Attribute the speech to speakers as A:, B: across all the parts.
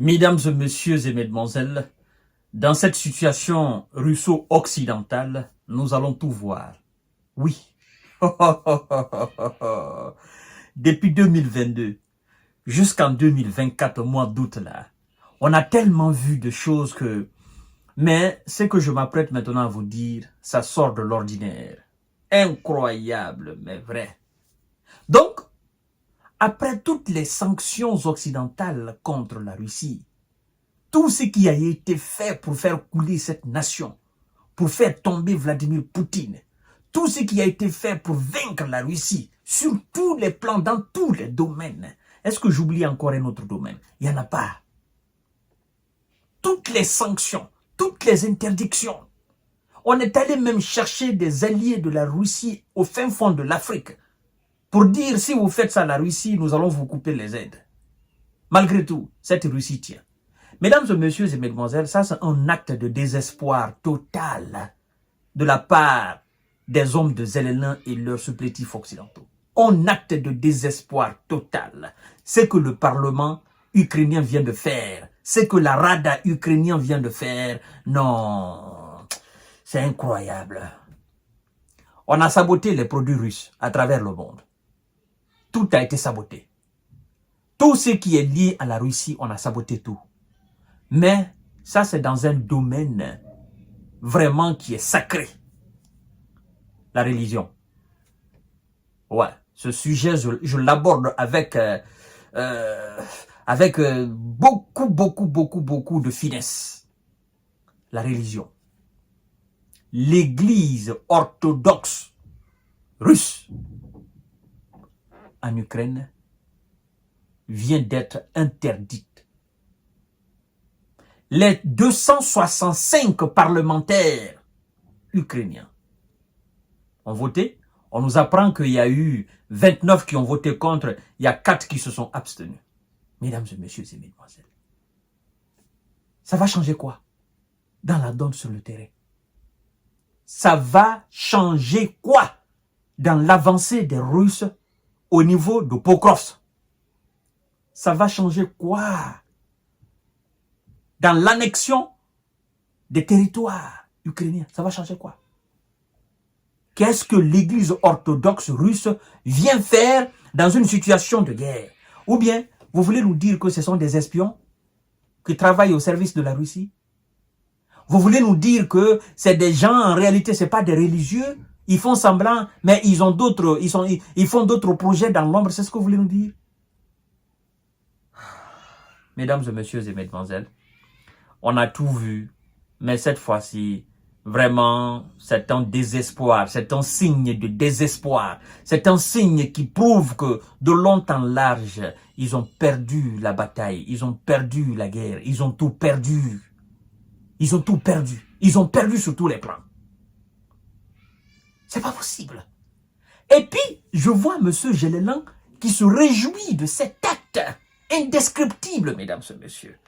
A: Mesdames et messieurs et mesdemoiselles, dans cette situation russo-occidentale, nous allons tout voir. Oui. Depuis 2022 jusqu'en 2024, mois d'août là, on a tellement vu de choses que... Mais ce que je m'apprête maintenant à vous dire, ça sort de l'ordinaire. Incroyable, mais vrai. Donc, après toutes les sanctions occidentales contre la Russie, tout ce qui a été fait pour faire couler cette nation, pour faire tomber Vladimir Poutine, tout ce qui a été fait pour vaincre la Russie, sur tous les plans, dans tous les domaines. Est-ce que j'oublie encore un autre domaine? Il n'y en a pas. Toutes les sanctions, toutes les interdictions. On est allé même chercher des alliés de la Russie au fin fond de l'Afrique pour dire, si vous faites ça à la Russie, nous allons vous couper les aides. Malgré tout, cette Russie tient. Mesdames et messieurs et mesdemoiselles, ça c'est un acte de désespoir total de la part des hommes de Zelensky et leurs supplétifs occidentaux. Un acte de désespoir total. Ce que le Parlement ukrainien vient de faire, ce que la Rada ukrainien vient de faire, non, c'est incroyable. On a saboté les produits russes à travers le monde. Tout a été saboté. Tout ce qui est lié à la Russie, on a saboté tout. Mais ça, c'est dans un domaine vraiment qui est sacré. La religion. Ouais, ce sujet, je l'aborde avec, beaucoup de finesse. La religion. L'église orthodoxe russe en Ukraine vient d'être interdite. Les 265 parlementaires ukrainiens ont voté. On nous apprend qu'il y a eu 29 qui ont voté contre, il y a 4 qui se sont abstenus. Mesdames et messieurs et mesdemoiselles, ça va changer quoi dans la donne sur le terrain? Ça va changer quoi dans l'avancée des Russes au niveau de Pokrovsk? Ça va changer quoi dans l'annexion des territoires ukrainiens? Ça va changer quoi? Qu'est-ce que l'église orthodoxe russe vient faire dans une situation de guerre? Ou bien, vous voulez nous dire que ce sont des espions qui travaillent au service de la Russie? Vous voulez nous dire que c'est des gens, en réalité, ce n'est pas des religieux? Ils font semblant, mais ils ont d'autres, ils font d'autres projets dans l'ombre. C'est ce que vous voulez nous dire? Mesdames et messieurs et mesdemoiselles, on a tout vu, mais cette fois-ci, vraiment, c'est un désespoir, c'est un signe de désespoir, c'est un signe qui prouve que de long en large, ils ont perdu la bataille, ils ont perdu la guerre, ils ont tout perdu. Ils ont tout perdu. Ils ont perdu sur tous les plans. C'est pas possible. Et puis, je vois M. Zelensky qui se réjouit de cet acte indescriptible, mesdames et messieurs.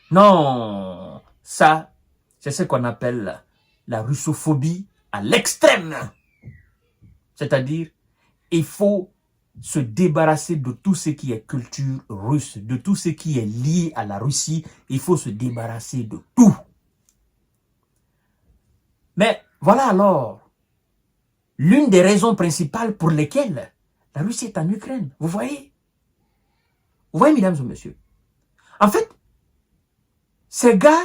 A: Non, ça, c'est ce qu'on appelle la russophobie à l'extrême. C'est-à-dire, il faut se débarrasser de tout ce qui est culture russe, de tout ce qui est lié à la Russie. Il faut se débarrasser de tout. Mais voilà alors l'une des raisons principales pour lesquelles la Russie est en Ukraine. Vous voyez? Vous voyez, mesdames et messieurs? En fait, ces gars,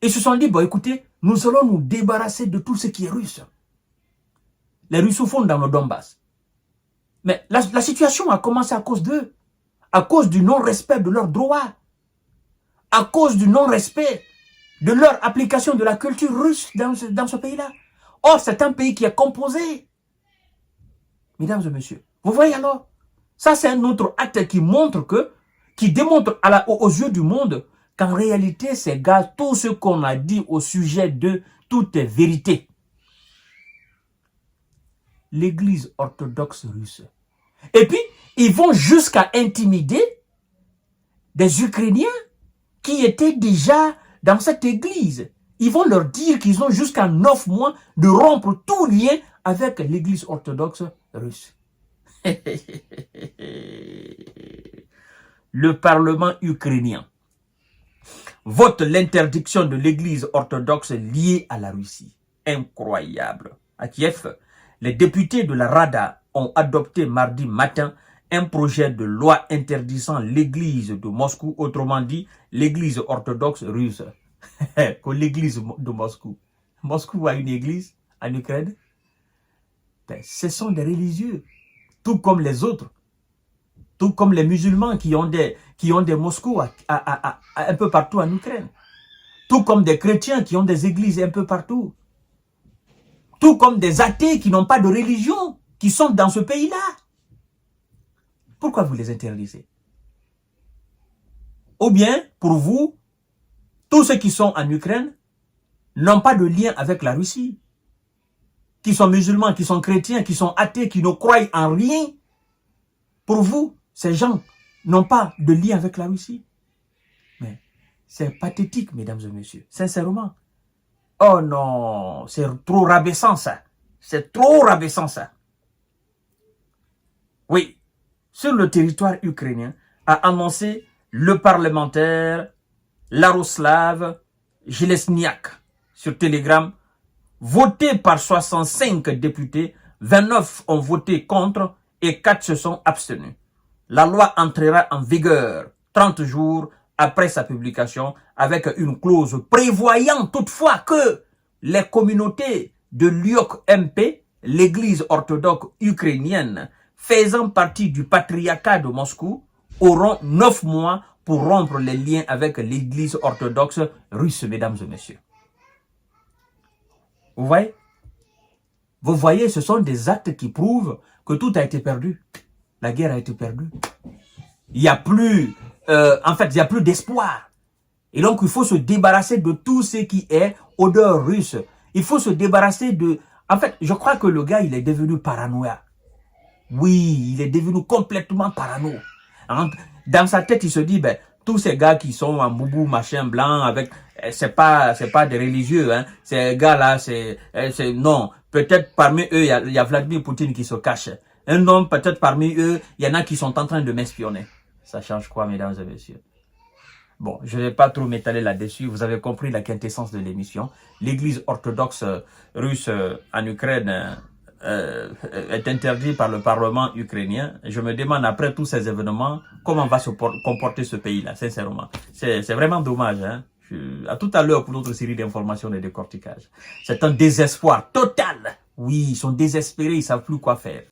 A: ils se sont dit, bon, écoutez, nous allons nous débarrasser de tout ce qui est russe. Les russophones dans le Donbass. Mais la situation a commencé à cause d'eux, à cause du non-respect de leurs droits, à cause du non-respect de leur application de la culture russe dans ce pays-là. Or, c'est un pays qui est composé. Mesdames et messieurs, vous voyez alors, ça c'est un autre acte qui montre qui démontre aux yeux du monde qu'en réalité, ces gars, tout ce qu'on a dit au sujet d'eux, tout est vérité. L'église orthodoxe russe. Et puis, ils vont jusqu'à intimider des Ukrainiens qui étaient déjà dans cette église. Ils vont leur dire qu'ils ont jusqu'à 9 mois de rompre tout lien avec l'église orthodoxe russe. le Parlement ukrainien vote l'interdiction de l'église orthodoxe liée à la Russie. Incroyable. À Kiev, les députés de la Rada ont adopté mardi matin un projet de loi interdisant l'église de Moscou, autrement dit, l'église orthodoxe russe. Que l'église de Moscou. Moscou a une église en Ukraine. Ben, ce sont des religieux, tout comme les autres. Tout comme les musulmans qui ont des Moscou un peu partout en Ukraine. Tout comme des chrétiens qui ont des églises un peu partout. Tout comme des athées qui n'ont pas de religion, qui sont dans ce pays-là. Pourquoi vous les interdisez? Ou bien, pour vous, tous ceux qui sont en Ukraine n'ont pas de lien avec la Russie. Qui sont musulmans, qui sont chrétiens, qui sont athées, qui ne croient en rien. Pour vous, ces gens n'ont pas de lien avec la Russie. Mais c'est pathétique, mesdames et messieurs, sincèrement. Oh non, c'est trop rabaissant ça. C'est trop rabaissant ça. Oui, sur le territoire ukrainien, a annoncé le parlementaire Laroslav Zelesniak sur Telegram, voté par 65 députés, 29 ont voté contre et 4 se sont abstenus. La loi entrera en vigueur 30 jours après sa publication avec une clause prévoyant toutefois que les communautés de l'UOK-MP, l'église orthodoxe ukrainienne, faisant partie du patriarcat de Moscou, auront 9 mois pour rompre les liens avec l'église orthodoxe russe, mesdames et messieurs. Vous voyez? Vous voyez, ce sont des actes qui prouvent que tout a été perdu. La guerre a été perdue. Il n'y a plus, en fait, il n'y a plus d'espoir. Et donc, il faut se débarrasser de tout ce qui est odeur russe. Il faut se débarrasser de... En fait, je crois que le gars, il est devenu paranoïa. Oui, il est devenu complètement parano. Dans sa tête, il se dit, ben, tous ces gars qui sont en boubou, machin blanc, avec, c'est pas des religieux, hein. Ces gars-là, non. Peut-être parmi eux, il y a Vladimir Poutine qui se cache. Un homme, peut-être parmi eux, il y en a qui sont en train de m'espionner. Ça change quoi, mesdames et messieurs? Bon, je ne vais pas trop m'étaler là-dessus. Vous avez compris la quintessence de l'émission. L'église orthodoxe russe en Ukraine est interdite par le Parlement ukrainien. Je me demande, après tous ces événements, comment va se comporter ce pays-là, sincèrement. C'est vraiment dommage, hein. À tout à l'heure pour notre série d'informations et de décortiquage. C'est un désespoir total. Oui, ils sont désespérés, ils ne savent plus quoi faire.